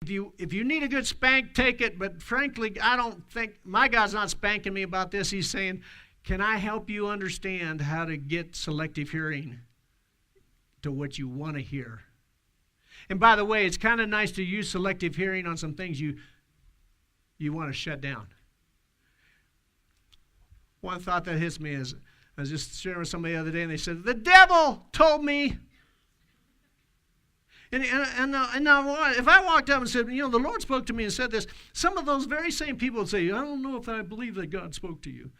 If you need a good spank, take it. But frankly, I don't think, my God's not spanking me about this. He's saying, can I help you understand how to get selective hearing to what you want to hear? And by the way, it's kind of nice to use selective hearing on some things you want to shut down. One thought that hits me is, I was just sharing with somebody the other day, and they said, the devil told me. And now, if I walked up and said, the Lord spoke to me and said this, some of those very same people would say, I don't know if I believe that God spoke to you.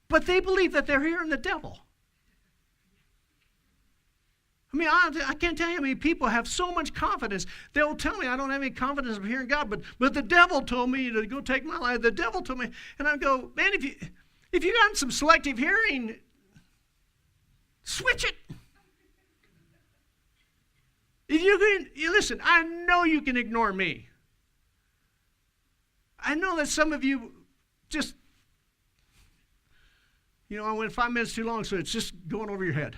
But they believe that they're hearing the devil. I mean, I can't tell you how many people have so much confidence. They'll tell me I don't have any confidence of hearing God, but the devil told me to go take my life. The devil told me. And I go, man, if you got some selective hearing, switch it. If you listen, I know you can ignore me. I know that some of you just, I went 5 minutes too long, so it's just going over your head.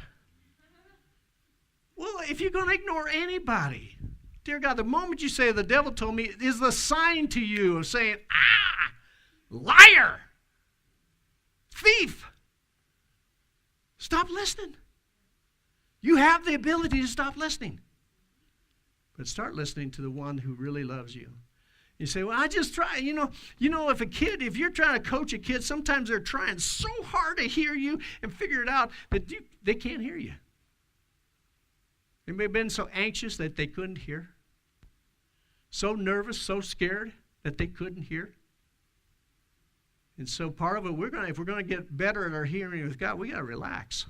Well, if you're going to ignore anybody, dear God, the moment you say the devil told me is the sign to you of saying, liar, thief. Stop listening. You have the ability to stop listening. But start listening to the one who really loves you. You say, well, I just try. If you're trying to coach a kid, sometimes they're trying so hard to hear you and figure it out that they can't hear you. Anybody been so anxious that they couldn't hear? So nervous, so scared that they couldn't hear? And so part of it, if we're going to get better at our hearing with God, we got to relax.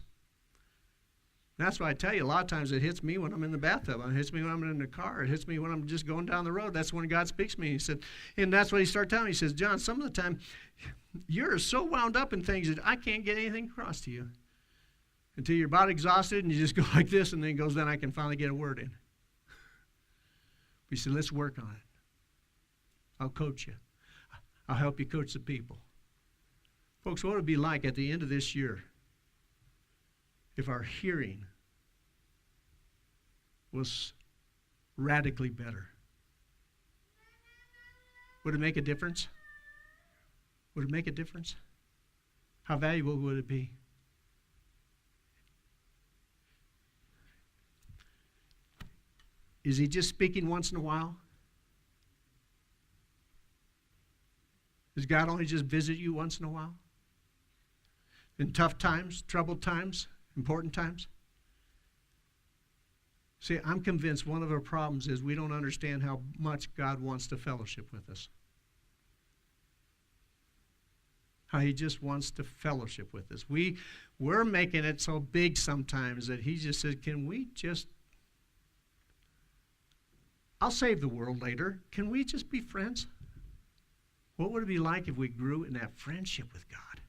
And that's why I tell you, a lot of times it hits me when I'm in the bathtub. It hits me when I'm in the car. It hits me when I'm just going down the road. That's when God speaks to me. He said, and that's what he started telling me. He says, John, some of the time, you're so wound up in things that I can't get anything across to you. Until you're about exhausted and you just go like this, and then then I can finally get a word in. He said, let's work on it. I'll coach you. I'll help you coach the people. Folks, what would it be like at the end of this year if our hearing was radically better? Would it make a difference? Would it make a difference? How valuable would it be? Is he just speaking once in a while? Does God only just visit you once in a while? In tough times, troubled times, important times? See, I'm convinced one of our problems is we don't understand how much God wants to fellowship with us. How he just wants to fellowship with us. We're making it so big sometimes that he just says, can we just, I'll save the world later. Can we just be friends? What would it be like if we grew in that friendship with God?